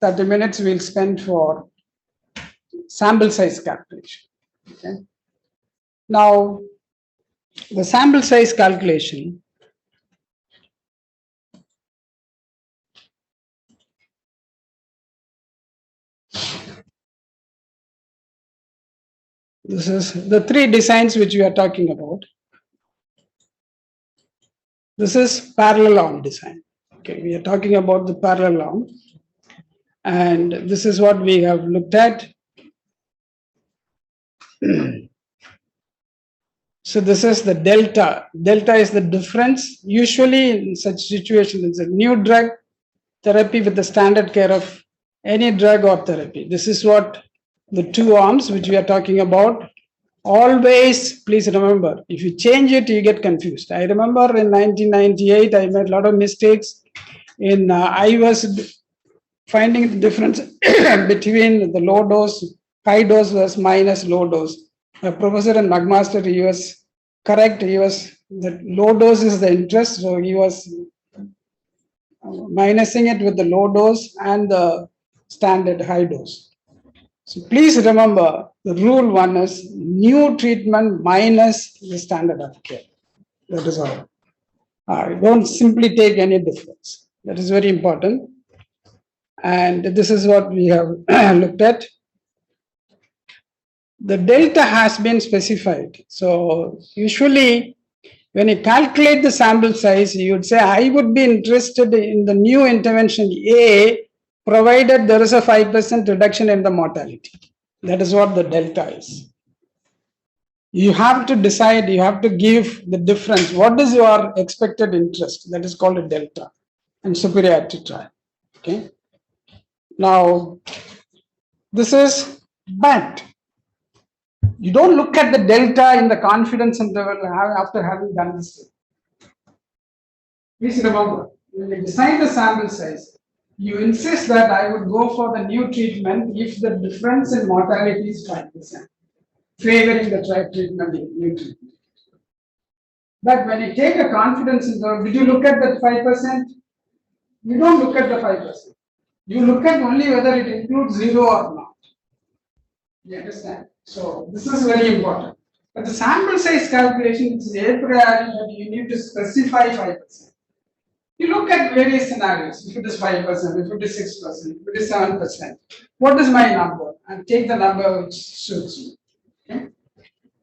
30 minutes we'll spend for sample size calculation. Okay. Now, the sample size calculation, this is the three designs which we are talking about. This is parallel arm design. Okay, we are talking about the parallel arm, and this is what we have looked at. So this is the delta. Delta is the difference. Usually in such situations, it's a new drug therapy with the standard care of any drug or therapy. This is what the two arms which we are talking about. Always, please remember, if you change it, you get confused. I remember in 1998, I made a lot of mistakes. I was finding the difference between the low dose, high dose was minus low dose. A professor in McMaster, he was correct. He was the low dose is the interest, so he was minusing it with the low dose and the standard high dose. So please remember the rule one is new treatment minus the standard of care. That is all. Don't simply take any difference. That is very important. And this is what we have looked at. The delta has been specified. So usually when you calculate the sample size, you would say, I would be interested in the new intervention A, provided there is a 5% reduction in the mortality. That is what the delta is. You have to decide, you have to give the difference. What is your expected interest? That is called a delta and superiority trial. Okay. Now, this is bad. You don't look at the delta in the confidence interval after having done this. Please remember, when you decide the sample size, you insist that I would go for the new treatment if the difference in mortality is 5%, favoring the treatment in new treatment. But when you take a confidence interval, did you look at that 5%? You don't look at the 5%. You look at only whether it includes 0 or not. You understand? So this is very important. But the sample size calculation is a priori that you need to specify 5%. You look at various scenarios. If it is 5%, if it is 6%, if it is 7%, what is my number? And take the number which suits you. Okay?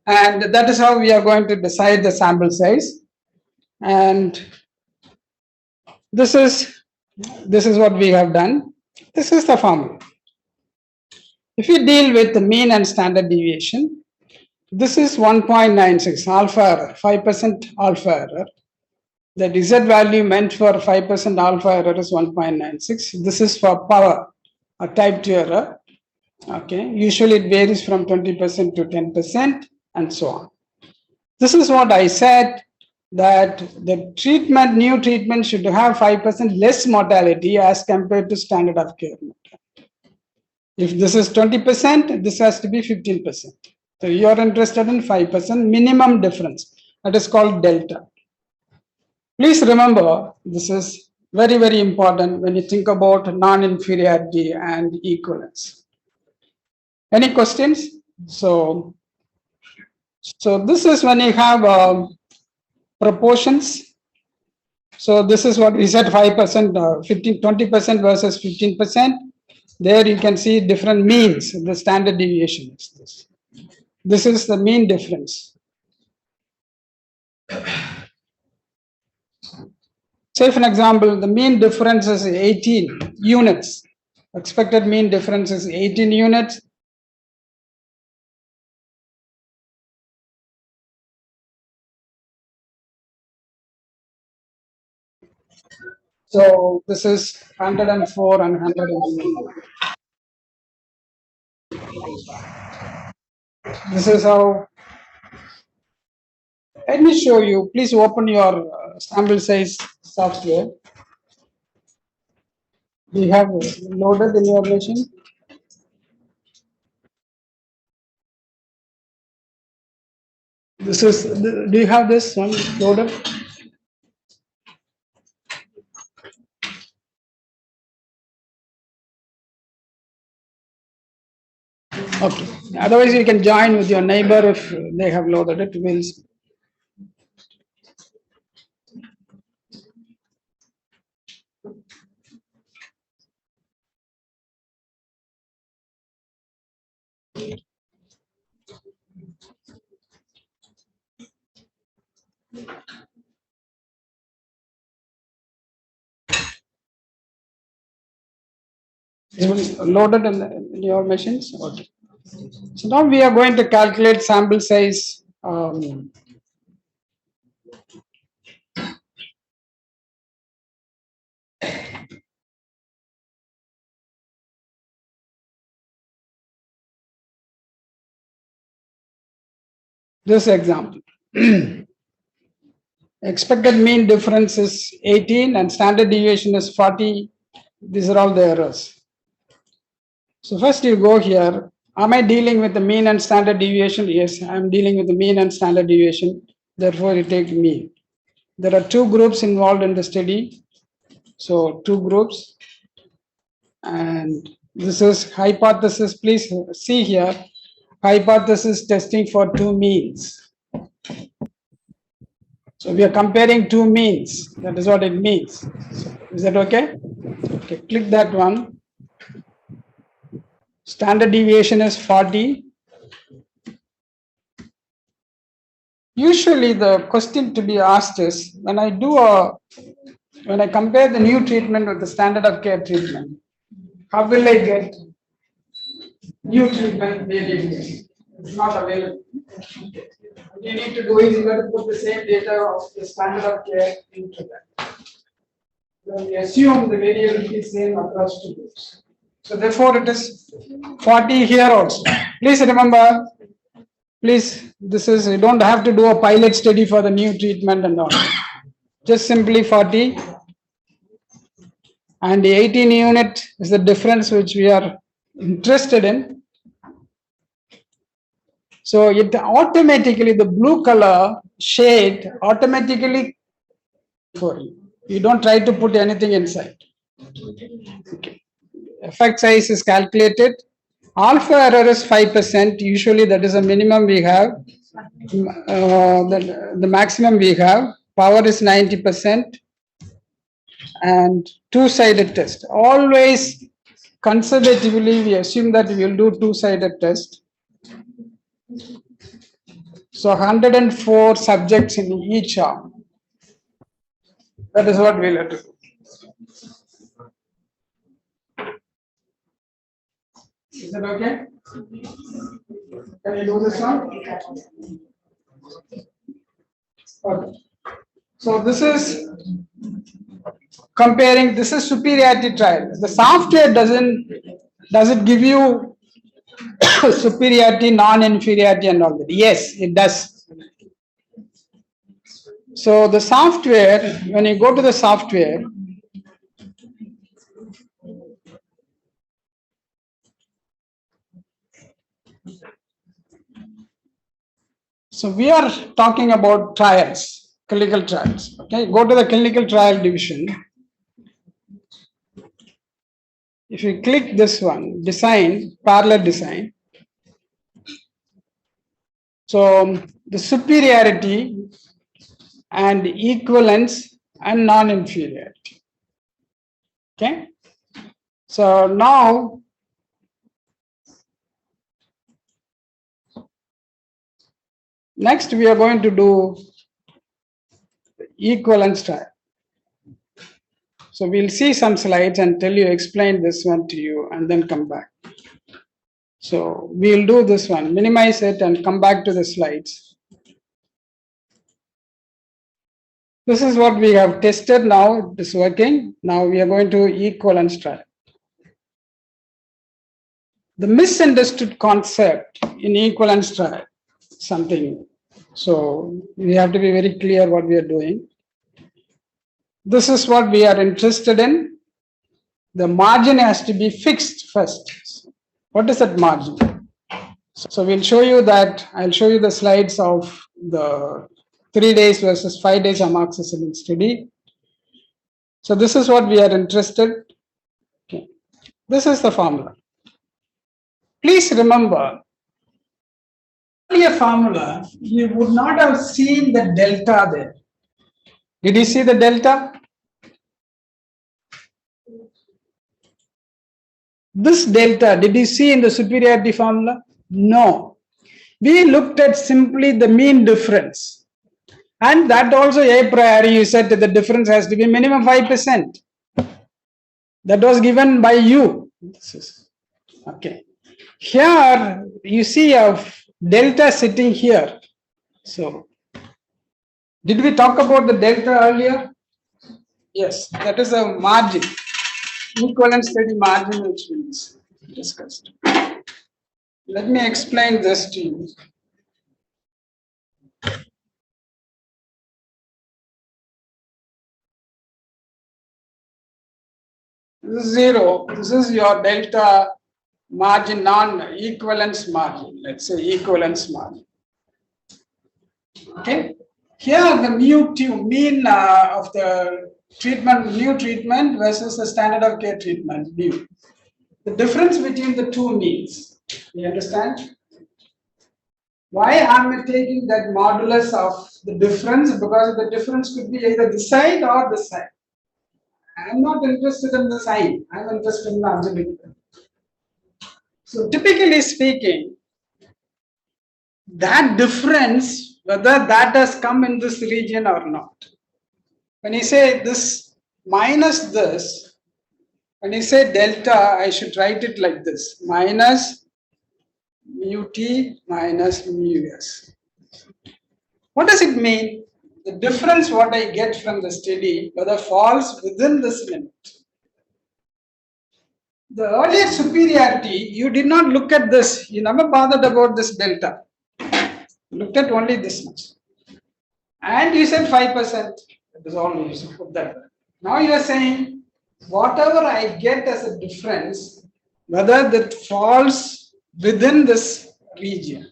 And that is how we are going to decide the sample size. And this is what we have done. This is the formula. If you deal with the mean and standard deviation, this is 1.96 alpha error, 5% alpha error. The Z value meant for 5% alpha error is 1.96. This is for power, a type 2 error. Okay, usually it varies from 20% to 10% and so on. This is what I said, that the treatment, new treatment should have 5% less mortality as compared to standard of care. If this is 20%, this has to be 15%. So you are interested in 5% minimum difference. That is called delta. Please remember, this is very, very important when you think about non-inferiority and equivalence. Any questions? So this is when you have proportions. So this is what we said, 5%, 20% versus 15%. There you can see different means. The standard deviation is this. This is the mean difference. Say for example, the mean difference is 18 units. Expected mean difference is 18 units. So this is 104 and 109. This is how. Let me show you. Please open your sample size software. Do you have loaded in your machine? This is. Do you have this one loaded? Okay. Otherwise, you can join with your neighbor if they have loaded it. We'll Is it loaded in your machines? Okay. So now we are going to calculate sample size. This example. Expected mean difference is 18 and standard deviation is 40. These are all the errors. So first you go here. Am I dealing with the mean and standard deviation? Yes, I am dealing with the mean and standard deviation. Therefore, you take mean. There are two groups involved in the study. So two groups. And this is hypothesis. Please see here. Hypothesis testing for two means. So we are comparing two means. That is what it means. So is that okay? Okay, click that one. Standard deviation is 40. Usually the question to be asked is when I compare the new treatment with the standard of care treatment, how will I get new treatment variability? It's not available. What you need to do is you got to put the same data of the standard of care into that. Then we assume the variability is same across two groups. So therefore it is 40 here also. Please remember, this is, you don't have to do a pilot study for the new treatment and all. Just simply 40. And the 18 unit is the difference which we are interested in. So it automatically, the blue color shade automatically for you. You don't try to put anything inside. Okay. Effect size is calculated. Alpha error is 5%. Usually that is a minimum we have. The maximum we have. Power is 90%. And two-sided test. Always conservatively we assume that we will do two-sided test. So 104 subjects in each arm. That is what we'll have to do. Is that okay? Can you do this one? Okay. So this is comparing, this is superiority trial. The software does it give you superiority, non-inferiority and all that? Yes, it does. So the software, when you go to the software, so we are talking about trials, clinical trials. Okay, go to the clinical trial division. If you click this one, design, parallel design. So the superiority and equivalence and non-inferiority. Okay. So now next we are going to do equivalence trial. So we'll see some slides and explain this one to you and then come back. So we'll do this one, minimize it and come back to the slides. This is what we have tested now, it is working. Now we are going to equivalence trial. The misunderstood concept in equivalence trial, something. So we have to be very clear what we are doing. This is what we are interested in. The margin has to be fixed first. What is that margin? So we'll show you that. I'll show you the slides of the 3 days versus 5 days amoxicillin study. So this is what we are interested. Okay. This is the formula. Please remember, earlier formula, you would not have seen the delta there. Did you see the delta? This delta, did you see in the superiority formula? No. We looked at simply the mean difference. And that also a priori you said that the difference has to be minimum 5%. That was given by you. Okay. Here you see a delta sitting here. So, did we talk about the delta earlier? Yes, that is a margin. Equivalence steady margin which we discussed. Let me explain this to you. This is 0. This is your delta margin, non-equivalence margin. Let's say equivalence margin. Okay. Here the mean of the treatment, new treatment versus the standard of care treatment, mu. The difference between the two means. You understand? Why am I taking that modulus of the difference? Because the difference could be either this side or this side. I am not interested in the sign. I am interested in the absolute. So typically speaking, that difference, whether that has come in this region or not. When you say this minus this, when you say delta, I should write it like this: minus mu t minus mu s. What does it mean? The difference what I get from the steady, whether falls within this limit. The earlier superiority, you did not look at this. You never bothered about this delta. You looked at only this much. And you said 5%. That is all you should put that. Now you are saying, whatever I get as a difference, whether that falls within this region.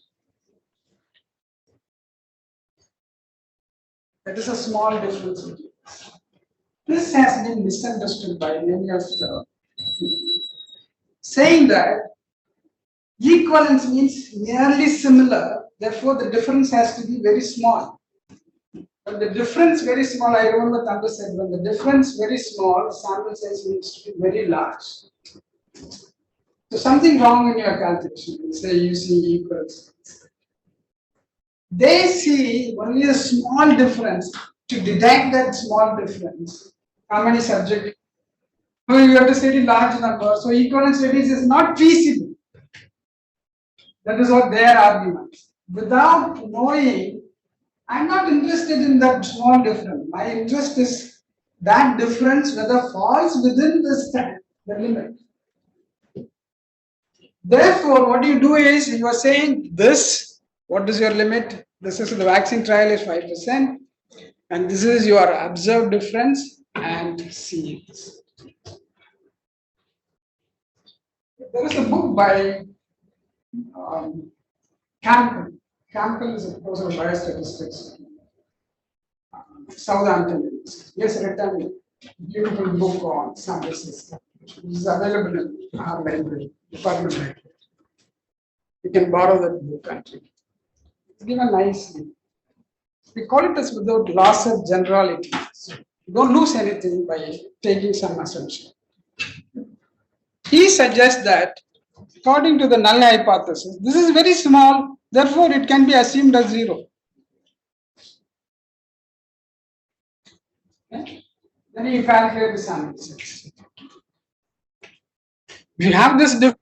That is a small difference. This has been misunderstood by many of the people, saying that equivalence means nearly similar, therefore the difference has to be very small. But the difference very small, I remember Tanda said, when the difference very small, sample size needs to be very large. So something wrong in your calculation, say you see equals. They see only a small difference. To detect that small difference, how many subjects? So you have to study large number. So equivalence studies is not feasible. That is what their argument. Without knowing, I'm not interested in that small difference. My interest is that difference whether falls within the limit. Therefore, what you do is you are saying this. What is your limit? This is the vaccine trial is 5%, and this is your observed difference, and see this. There is a book by Campbell. Campbell is a professor of biostatistics, Southampton. He has written a beautiful book on sample system, which is available in our library, department library. You can borrow that book and read. It's given nicely. We call it as without loss of generality. You don't lose anything by taking some assumption. He suggests that, according to the null hypothesis, this is very small, therefore it can be assumed as 0. Okay? Then you calculate the sample size. We have this difference.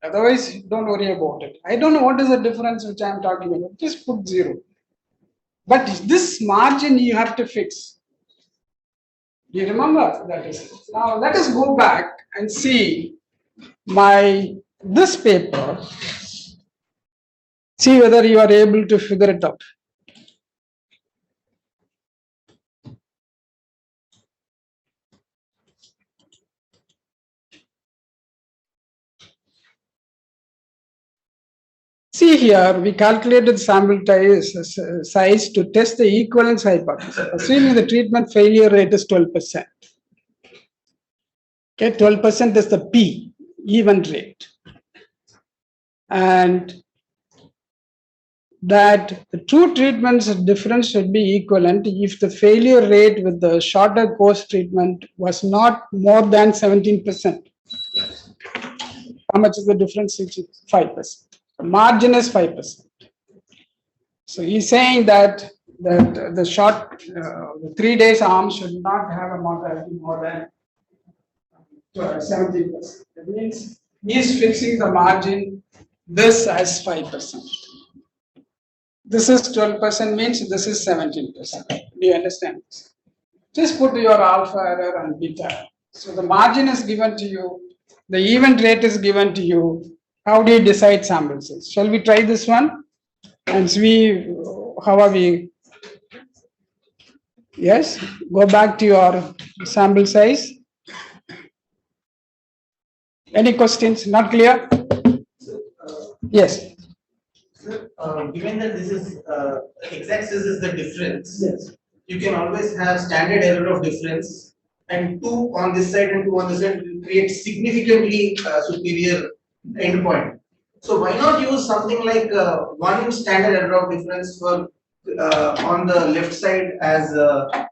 Otherwise, don't worry about it. I don't know what is the difference which I am talking about. Just put 0. But this margin you have to fix. Do you remember that is it? Now let us go back and see this paper. See whether you are able to figure it out. See here, we calculated sample size to test the equivalence hypothesis, assuming the treatment failure rate is 12%. Okay, 12% is the P, event rate. and that the true treatment's difference should be equivalent if the failure rate with the shorter course treatment was not more than 17%. How much is the difference? 5%. The margin is 5%. So he's saying that the short, the 3 days arm should not have a mortality more than 17%. That means he's fixing the margin this as 5%. This is 12% means this is 17%. Do you understand this? Just put your alpha error and beta. So the margin is given to you, the event rate is given to you. How do you decide sample size? Shall we try this one? And see how are we? Yes, go back to your sample size. Any questions? Not clear? Yes. Given that this is x-axis is the difference, Yes. you can always have standard error of difference, and 2 on this side and 2 on this side will create significantly superior endpoint. So why not use something like 1 standard error of difference for on the left side as a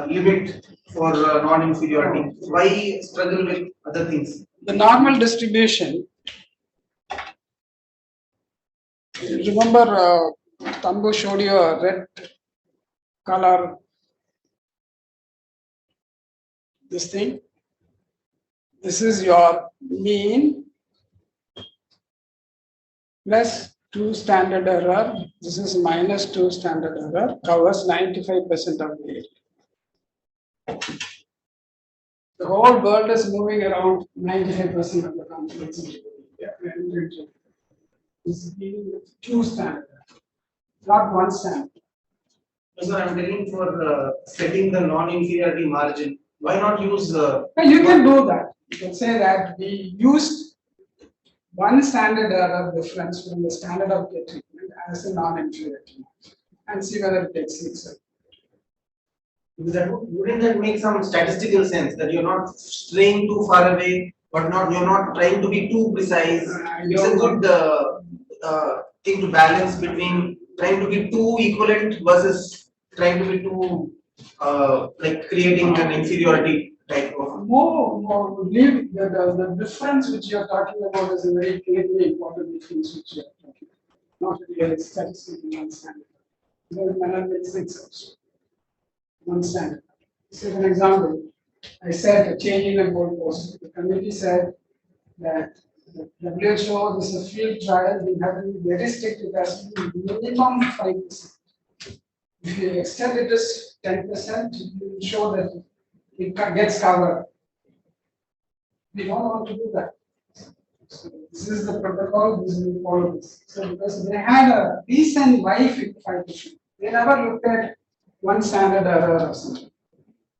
limit for non-inferiority? Why struggle with other things? The normal distribution. Remember, Tambu showed you a red color, this thing. This is your mean plus 2 standard error. This is minus 2 standard error, covers 95% of the area. The whole world is moving around 95% of the complexity. This is dealing with 2 standard, not 1 standard. So I'm telling for setting the non-inferiority margin. Why not use? You can do that. You can say that we used 1 standard error difference from the standard of care treatment as a non-inferiority margin and see whether it takes itself. Wouldn't that make some statistical sense that you're not straying too far away, but you're not trying to be too precise? It's a good thing to balance between trying to be too equivalent versus trying to be too like creating an inferiority type of. More leave the difference which you are talking about is a very clearly important difference which you are talking about. Not really statistical 1 standard. There is analytics also. 1 standard. So, for an example, I said changing the goalpost. The committee said that the WHO, this is a field trial, we have to be very strict, it has to be minimum 5%. If you extend it as 10%, you will show that it gets covered. We don't want to do that. So this is the protocol, this is the follow this. So because they had a reason why 5%. They never looked at 1 standard error or something.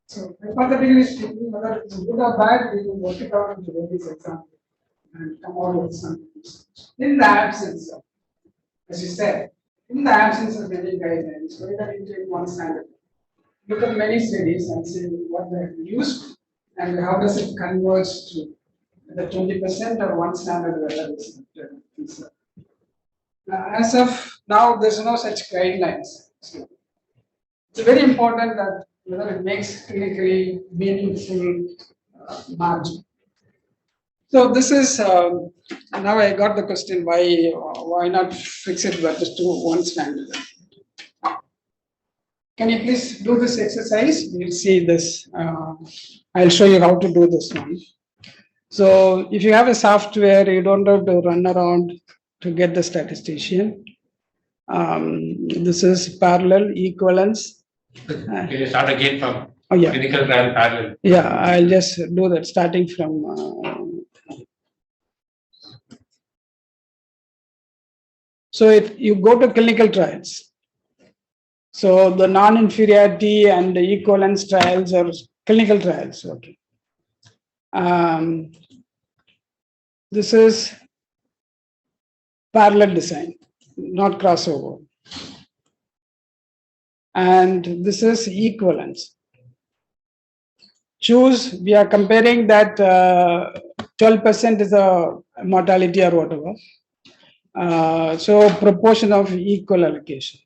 So hypothetically speaking, whether it's good or bad, we will work it out in the various example and come out with something. In the absence of, as you said, in the absence of any guidelines, why don't you take 1 standard? Look at many studies and see what they have used and how does it converge to the 20% or 1 standard error is. As of now, there's no such guidelines. So it's very important that whether it makes clinically meaningful margin. So this is now I got the question why not fix it versus to 1 standard. Can you please do this exercise? We'll see this. I'll show you how to do this one. So if you have a software, you don't have to run around to get the statistician. This is parallel equivalence. Can you start again from yeah. clinical trial parallel? Yeah, I'll just do that starting from. So if you go to clinical trials, so the non-inferiority and the equivalence trials are clinical trials. Okay. This is parallel design, not crossover. And this is equivalence. Choose, we are comparing that 12% is a mortality or whatever. So proportion of equal allocation.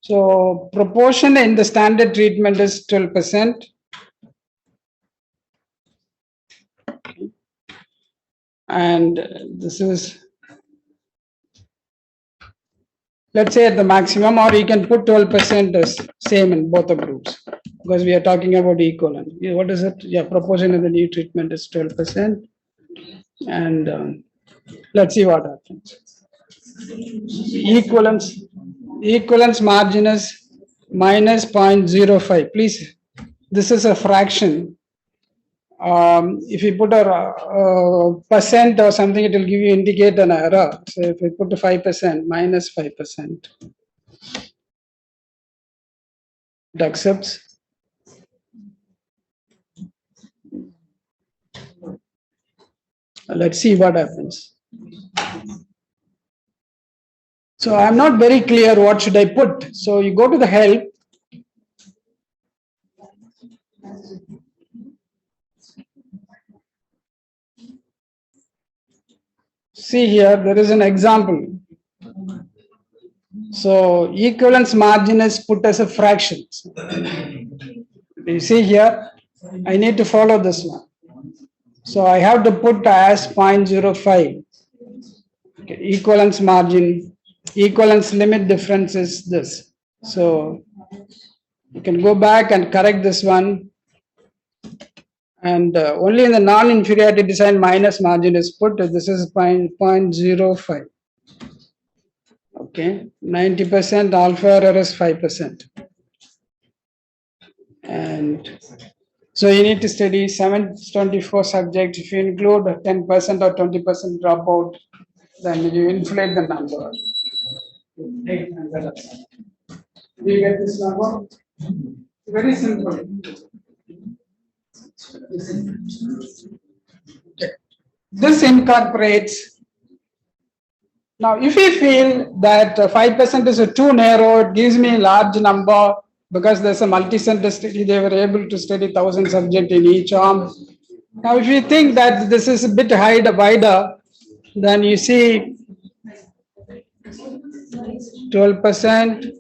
So proportion in the standard treatment is 12%. And this is, let's say at the maximum, or you can put 12% as same in both the groups, because we are talking about equivalent. What is it? Yeah, proportion of the new treatment is 12%. And let's see what happens. Equivalence margin is minus 0.05. Please, this is a fraction. If you put a percent or something, it will give you indicate an error. So if you put a 5%, minus 5%, it accepts. Let's see what happens. So I'm not very clear what should I put. So you go to the help. See here, there is an example. So equivalence margin is put as a fraction. You see here, I need to follow this one. So I have to put as 0.05. Okay, equivalence margin, equivalence limit difference is this. So you can go back and correct this one. And only in the non-inferiority design minus margin is put. This is 0.05. Okay, 90% alpha error is 5%. And so you need to study 724 subjects. If you include 10% or 20% dropout, then you inflate the number. Do you get this number? Very simple. This incorporates. Now, if we feel that 5% is too narrow, it gives me a large number because there's a multi-center study, they were able to study 1,000 subjects in each arm. Now, if you think that this is a bit wider, then you see 12%.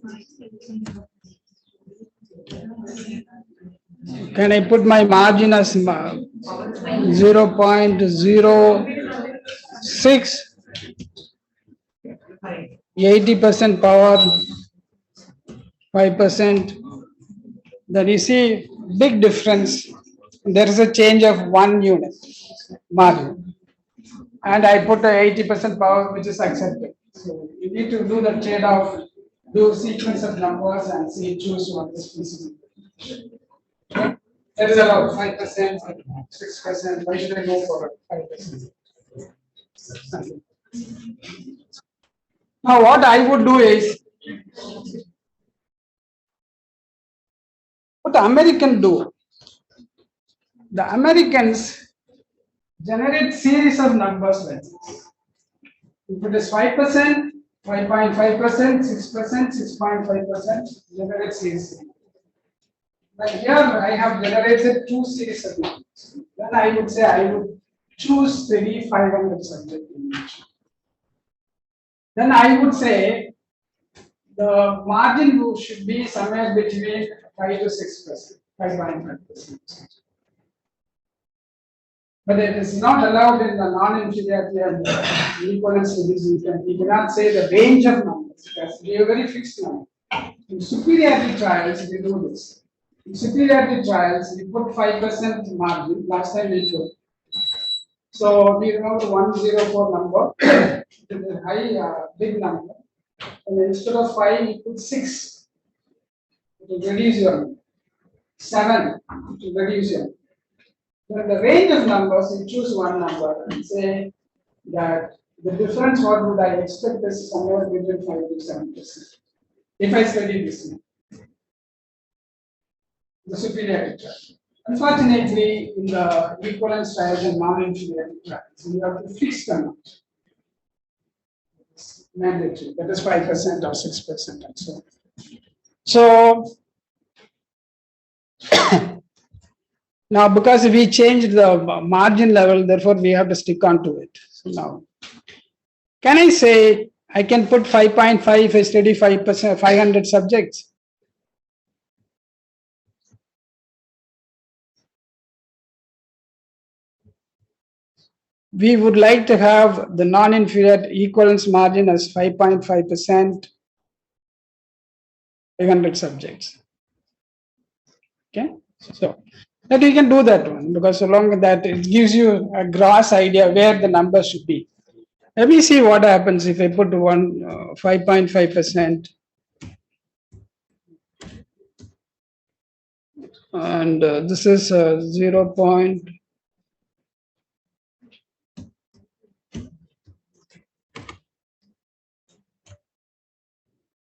Can I put my margin as 0.06? 80% power, 5%. Then you see big difference. There is a change of 1 unit margin. And I put a 80% power, which is accepted. So you need to do the trade-off, do sequence of numbers and see, choose what is feasible. That is about 5%, 6%. Why should I go for 5%? Now, what I would do is, what the Americans do, the Americans generate series of numbers like this. If it is 5%, 5.5%, 6%, 6.5%, generate series. But here I have generated 2 series of numbers. Then I would say I would choose 500 subjects in each. Then I would say the margin should be somewhere between 5 to 6%, 5.5%. But it is not allowed in the non-inferiority and equivalence studies. You cannot say the range of numbers because we are very fixed number. In superiority trials, we do this. In superiority trials, we put 5% margin. Last time we took. So we remember 104 number. It is a high, big number. And instead of 5, we put 6. It will reduce your 7. It will reduce your. So in the range of numbers, you choose one number and say that the difference, what would I expect, is somewhere between 5 to 7%. If I study this one. The superiority trial. Unfortunately, in the equivalence trials and non-inferiority trials, you have to fix the number. It's mandatory. That is 5% or 6% and so on. So now, because we changed the margin level, therefore we have to stick on to it. So now, Can I say I can put 5.5 if I study 5%, 500 subjects? We would like to have the non-inferiority equivalence margin as 5.5%, 500 subjects. Okay, so that we can do that one, because along with that it gives you a gross idea where the number should be. Let me see what happens if I put 5.5%, and this is 0.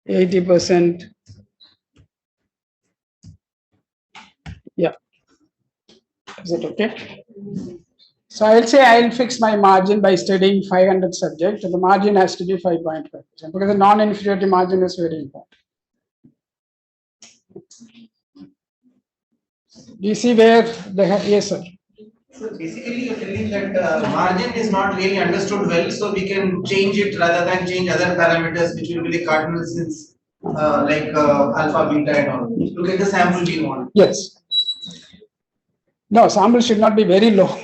80%. Yeah. Is it okay? So I'll say I'll fix my margin by studying 500 subjects. The margin has to be 5.5%, because the non-inferiority margin is very important. Do you see where the yes, sir? So basically, you're telling that margin is not really understood well, so we can change it rather than change other parameters, which will be the cardinal sins, like alpha, beta, and all. Look at the sample we want. Yes. No, sample should not be very low.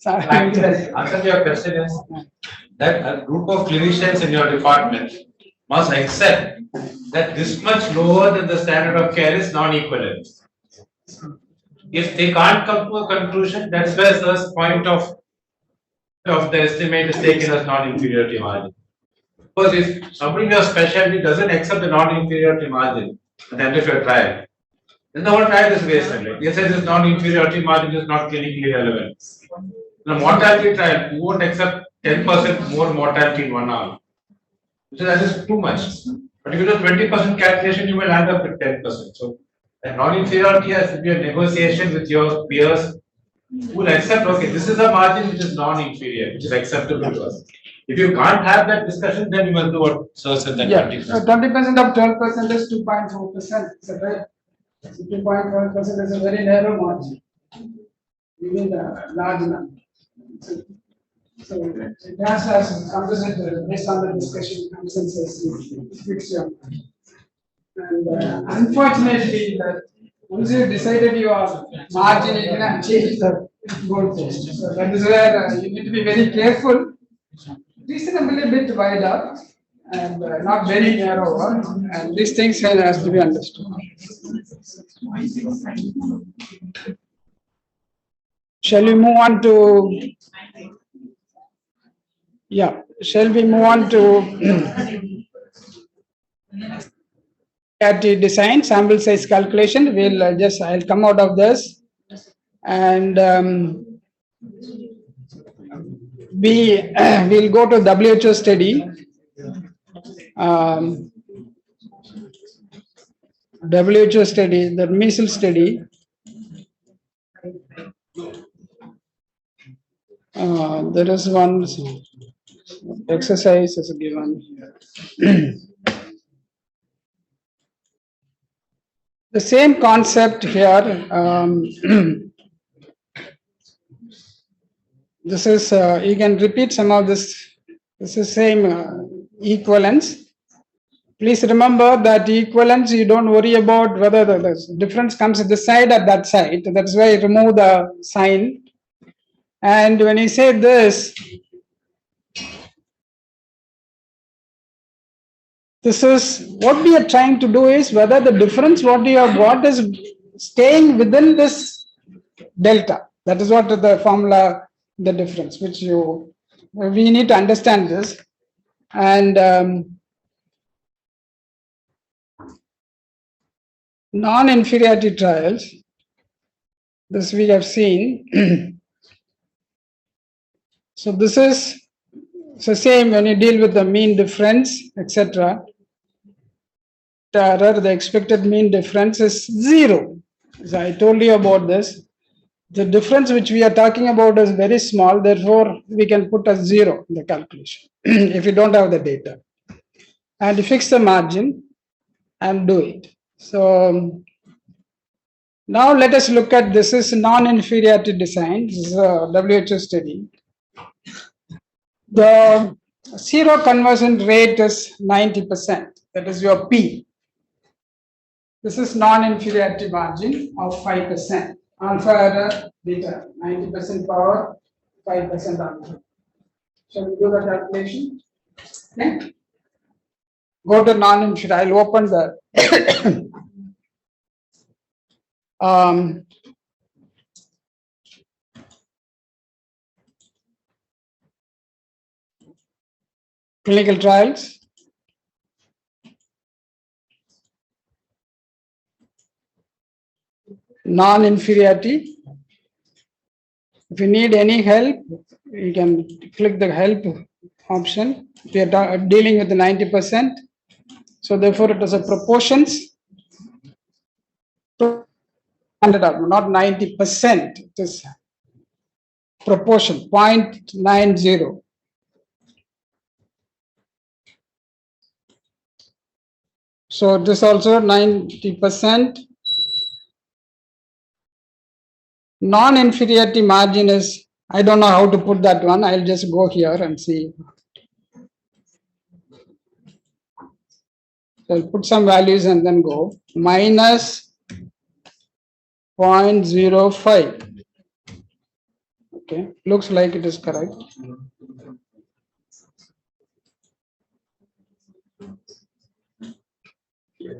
Actually, answer to your question is that a group of clinicians in your department must accept that this much lower than the standard of care is non-equivalent. If they can't come to a conclusion, that's where the point of the estimate is taken as non-inferiority margin. Because if somebody in your specialty doesn't accept the non-inferiority margin at the end of your trial, then the whole trial is wasted. Like they say this non-inferiority margin is not clinically relevant. In a mortality trial, you won't accept 10% more mortality in 1 hour. So that is too much. But if you do 20% calculation, you will end up with 10%. So the non-inferiority has to be a negotiation with your peers who will accept, okay, this is a margin which is non-inferior, which is acceptable to us. If you can't have that discussion, then you will do what Sir said that 20%. 20% of 12% is 2.4%. Is that right? 2.4% is a very narrow margin. You need a large number. So it has composite based on the discussion consensus fixture. And unfortunately, that once you decided your margin, you cannot change the goalpost. So that is where you need to be very careful. Reasonably a bit wider and not very narrow, and these things has to be understood. Shall we move on to? Yeah, shall we move on to at the design sample size calculation? We'll I'll come out of this, and we'll go to WHO study. WHO study, the measles study. There is one exercise is given here. The same concept here. This is you can repeat some of this. This is same equivalence. Please remember that equivalence, you don't worry about whether the difference comes at this side or that side. That's why you remove the sign. And when you say this, this is what we are trying to do is whether the difference what you have got is staying within this delta. That is what the formula, the difference, which we need to understand this. And non-inferiority trials, this we have seen. So this is the same when you deal with the mean difference, etc. Error, the expected mean difference is 0. So I told you about this. The difference which we are talking about is very small, therefore we can put as 0 in the calculation if you don't have the data. And fix the margin and do it. So now let us look at this is non-inferiority design. This is a WHO study. The zero conversion rate is 90%. That is your P. This is non-inferiority margin of 5%. Alpha error, beta, 90% power, 5% alpha. Shall we do the calculation? Okay. Go to non-inferiority. I'll open the clinical trials. Non-inferiority. If you need any help, you can click the help option. We are dealing with the 90%. So therefore it is a proportions. Not 90%. It is proportion 0.90. So this also 90%. Non-inferiority margin is, I don't know how to put that one. I'll just go here and see. So I'll put some values and then go minus 0.05. Okay, looks like it is correct.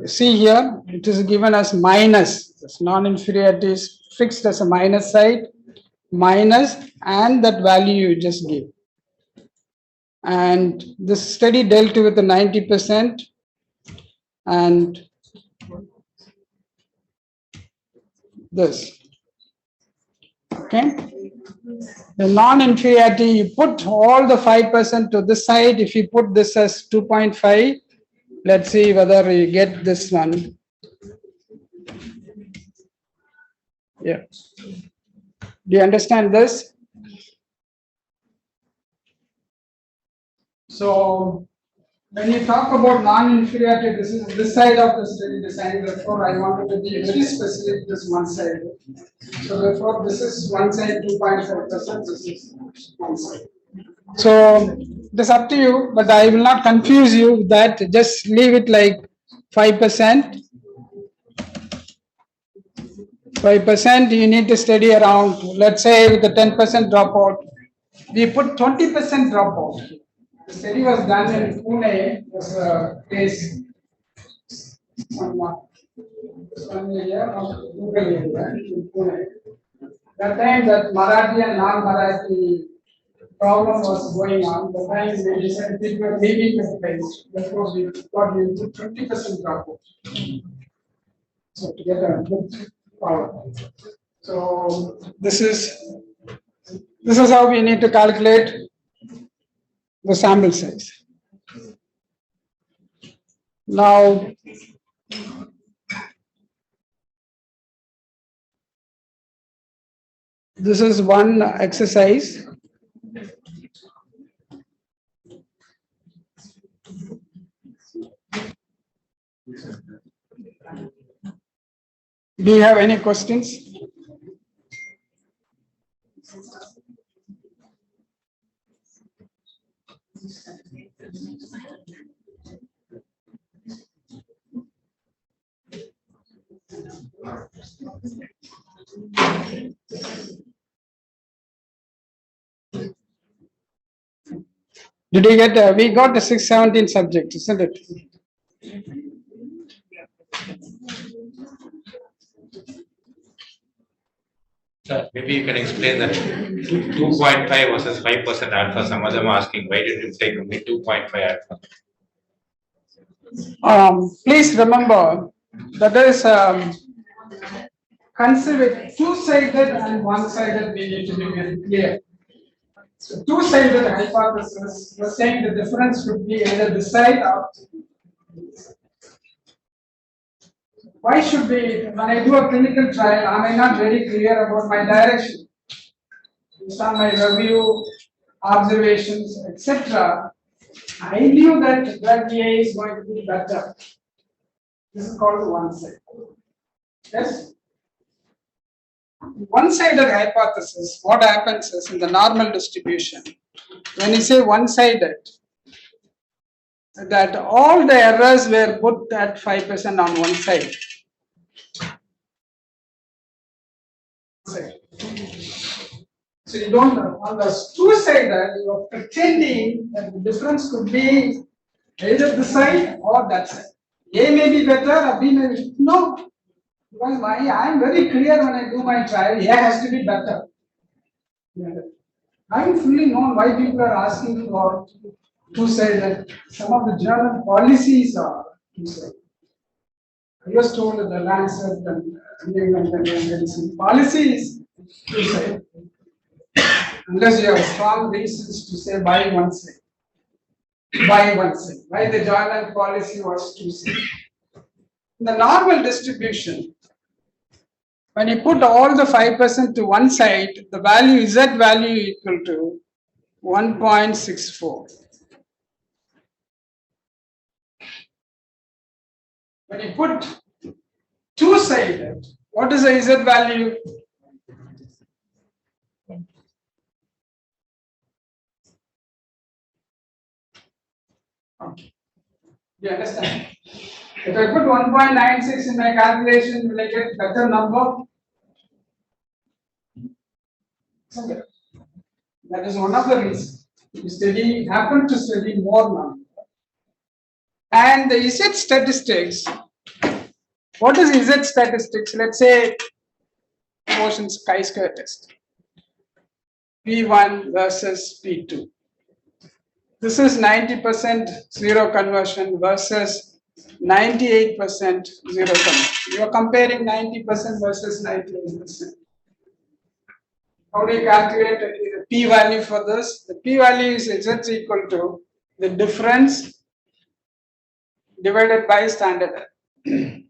See here, it is given as minus. This non-inferiority is fixed as a minus side, minus, and that value you just give. And this study dealt with the 90%, and this. Okay. The non-inferiority, you put all the 5% to this side. If you put this as 2.5, let's see whether you get this one. Yeah. Do you understand this? So when you talk about non-inferiority, this is this side of the study design. Therefore, I wanted to be very specific. This one side. So therefore, this is one side 2.5%. This is one side. So it is up to you, but I will not confuse you with that. Just leave it like 5%. 5%, you need to study around, let's say with the 10% dropout, we put 20% dropout. The study was done in Pune, was a case, one year of Google area in Pune. That time that Marathi and non-Marathi problem was going on, the time they decided people were leaving the place, therefore we got into 20% dropout. So to get a good power. So this is how we need to calculate the sample size. Now this is one exercise. Do you have any questions? Did you get, we got the 617 subject, isn't it? Sir, maybe you can explain that 2.5 versus 5% alpha. Some of them are asking, why did you take only 2.5 alpha? Please remember that is consider two-sided and one-sided. We need to be very clear. So two-sided hypothesis, we're saying the difference should be either this side or why should we, when I do a clinical trial, am I not very clear about my direction? Based on my review, observations, etc. I knew that drug A is going to be better. This is called one side. Yes? One-sided hypothesis, what happens is in the normal distribution, when you say one-sided, that all the errors were put at 5% on one side. So you don't know. On the two-sided, you are pretending that the difference could be either this side or that side. A may be better, or B may be no. Because I am very clear when I do my trial, A has to be better. I am fully known why people are asking for two-sided. Some of the journal policies are two-sided. I was told that the Lancet and Medicine policy is two-sided. Unless you have strong reasons to say by one side. By one side. Why the journal policy was two-sided. In the normal distribution, when you put all the 5% to one side, the value Z value equal to 1.64. When you put two-sided, what is the Z value? Okay. You understand? If I put 1.96 in my calculation, will I get better number? Okay. That is one of the reasons. You happen to study more now. And the Z statistics, what is Z statistics? Let's say motion chi-square test. P1 versus P2. This is 90% zero conversion versus 98% zero conversion. You are comparing 90% versus 98%. How do you calculate the p-value for this? The p-value is Z equal to the difference divided by standard error.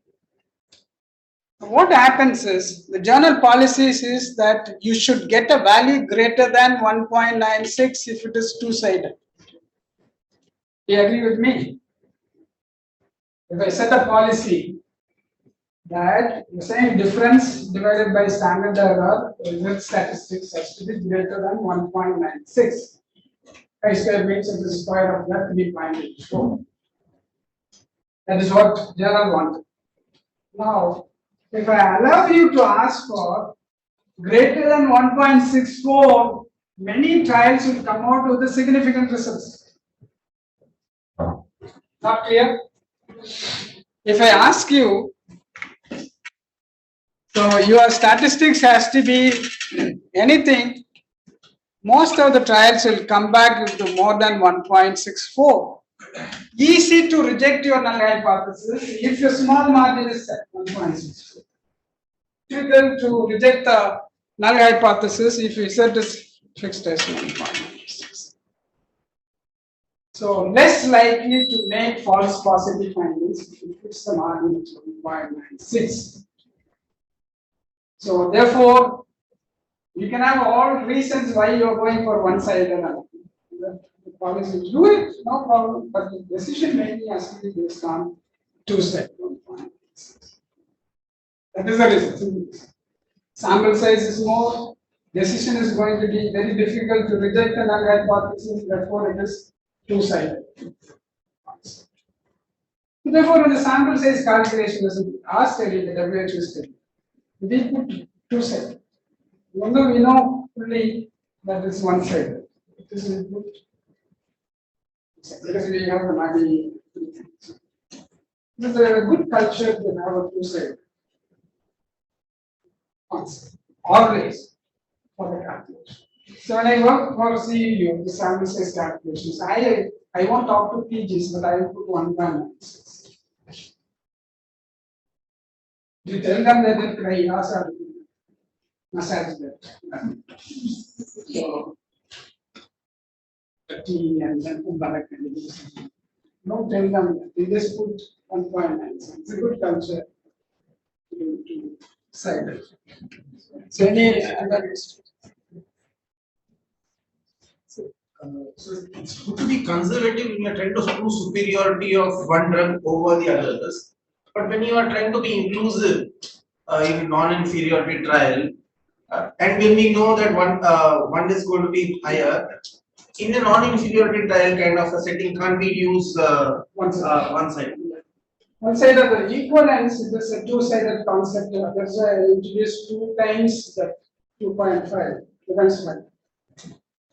What happens is, the journal policies is that you should get a value greater than 1.96 if it is two-sided. Do you agree with me? If I set a policy that you're saying difference divided by standard error, result statistics has to be greater than 1.96. Chi-square means it is square of that 3.84. That is what journal wanted. Now, if I allow you to ask for greater than 1.64, many trials will come out with the significant results. Not clear? If I ask you, so your statistics has to be anything, most of the trials will come back to more than 1.64. Easy to reject your null hypothesis if your small margin is set 1.64. Difficult to reject the null hypothesis if you set is fixed as 1.96. So less likely to make false positive findings if you fix the margin to 1.96. So therefore, you can have all reasons why you are going for one-sided analysis. The policy do it, no problem, but the decision making has to be based on two-sided. That is the reason. Sample size is more, decision is going to be very difficult to reject the null hypothesis, therefore it is two-sided. Therefore, in the sample size calculation, our study, the WHO study, we put two-sided. Even though we know fully that it's one-sided, it is input because we have the money. It's a good culture to have a two-sided. Always for the calculation. So when I work for CEU, the sample size calculations, I won't talk to PGs, but I will put 1.96. You tell them that it is massage that. So 30 and then put back. Don't tell them that. They just put 1.96. It's a good culture to side it. So any other So it's good to be conservative when you are trying to prove superiority of one drug over the others. But when you are trying to be inclusive in non-inferiority trial, and when we know that one is going to be higher, in a non-inferiority trial kind of a setting, can't we use One side. one side? One side of the equivalence is a two-sided concept. That's why I introduced 2 times that 2.5 depends on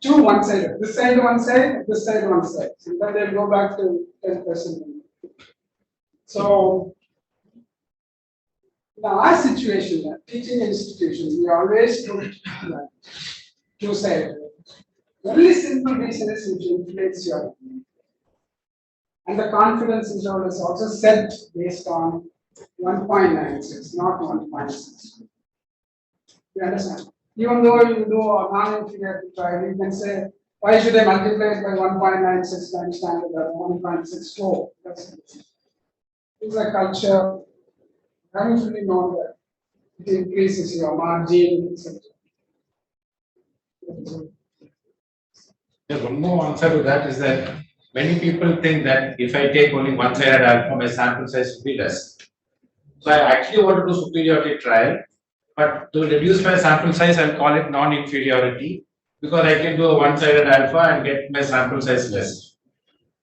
2 one-sided. This side one side, this side one side. And then they go back to 10%. So in our situation, teaching institutions, we always do two-sided. Only simple reason is which inflates your learning. And the confidence interval is also set based on 1.96, not 1.6. You understand? Even though you do a non-inferiority trial, you can say, why should I multiply it by 1.96 times standard or 1.64? That's it. It's a culture. Haven't really known that it increases your margin, etc. There's one more answer to that is that many people think that if I take only one-sided alpha, my sample size will be less. So I actually want to do superiority trial, but to reduce my sample size, I'll call it non-inferiority because I can do a one-sided alpha and get my sample size less.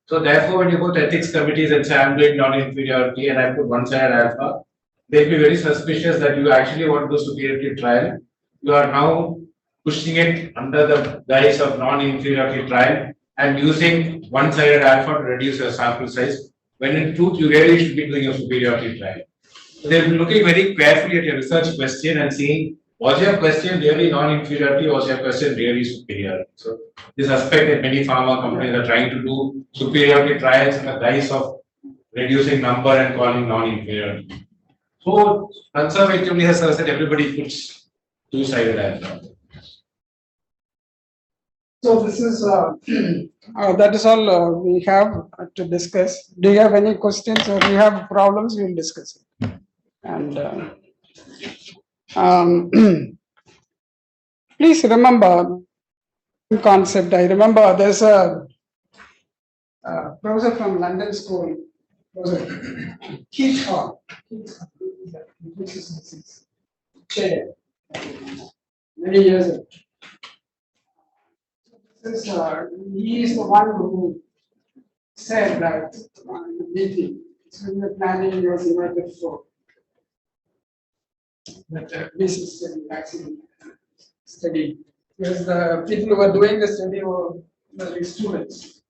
So therefore, when you go to ethics committees and say I'm doing non-inferiority and I put one-sided alpha, they'll be very suspicious that you actually want to do superiority trial. You are now pushing it under the guise of non-inferiority trial and using one-sided alpha to reduce your sample size, when in truth you really should be doing a superiority trial. So they'll be looking very carefully at your research question and seeing, was your question really non-inferiority or was your question really superior? So this aspect that many pharma companies are trying to do superiority trials in the guise of reducing number and calling non-inferiority. So conservatively, as I said, everybody puts two-sided alpha. So this is that is all we have to discuss. Do you have any questions or do you have problems? We will discuss it. And please remember concept. I remember there's a professor from London School, Professor Keith Hall, chair, many years ago. This, he is the one who said that in the meeting, when we were planning, he was invited for that business vaccine study. Because the people who were doing the study were the students.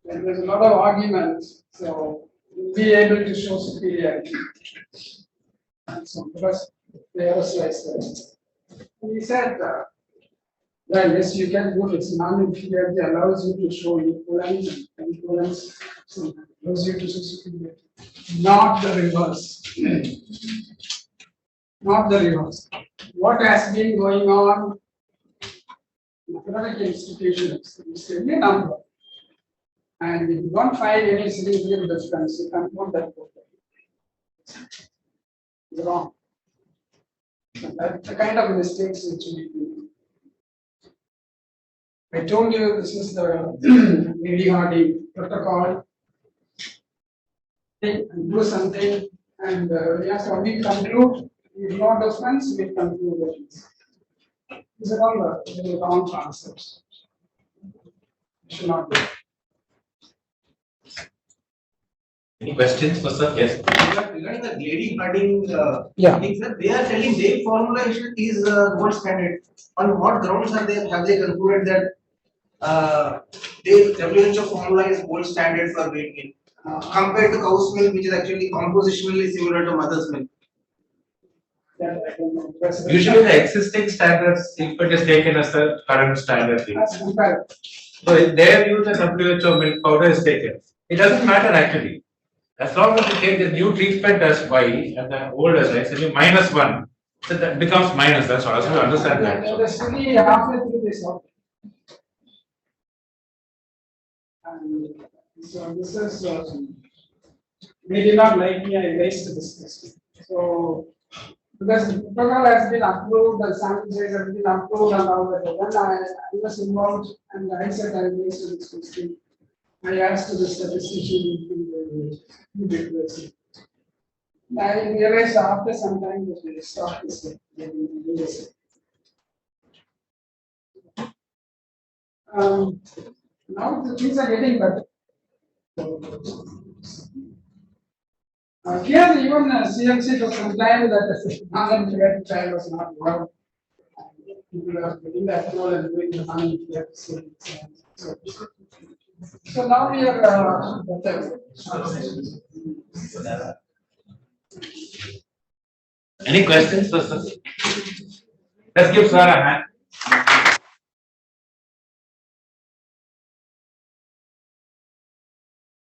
And there's a lot of arguments, so we'll be able to show superiority. And so, because the aerosols there. And he said, well, yes, you can do it. Non-inferiority allows you to show equivalence, and equivalence allows you to show superiority. Not the reverse. Not the reverse. What has been going on in academic institutions is a number. And if you don't find any significant difference, you can put that book. It's wrong. So that's the kind of mistakes which we do. I told you this is the EPIDEMIOLOGY protocol. Do something, and we have to only conclude. If no difference, we conclude it. These are all the wrong concepts. Should not be. Any questions for sir? Yes. Regarding the Glady Harding Yeah. things, sir, they are telling their formulation is gold standard. On what grounds have they concluded that their WHO formula is gold standard for weight gain compared to cow's milk, which is actually compositionally similar to mother's milk? Usually the existing standards treatment is taken as the current standard. That's compared. So in their view, the WHO milk powder is taken. It doesn't matter actually. As long as you take the new treatment as Y and the old as X, and you minus 1, so that becomes minus. That's all. So you understand that. The study halfway through this out. And so this is they did not like me, I raised this question. So because the protocol has been approved, the sample size has been approved and all that. Then I was involved and I said I raised this question. I asked the statistician who did this. I realized after some time that they stopped this. Now the things are getting better. Here even CMC for some time that the non-impaired child was not allowed. People are getting the approval and doing the non-impaired CMC. So now we are better. Any questions, Let's give Sir a hand.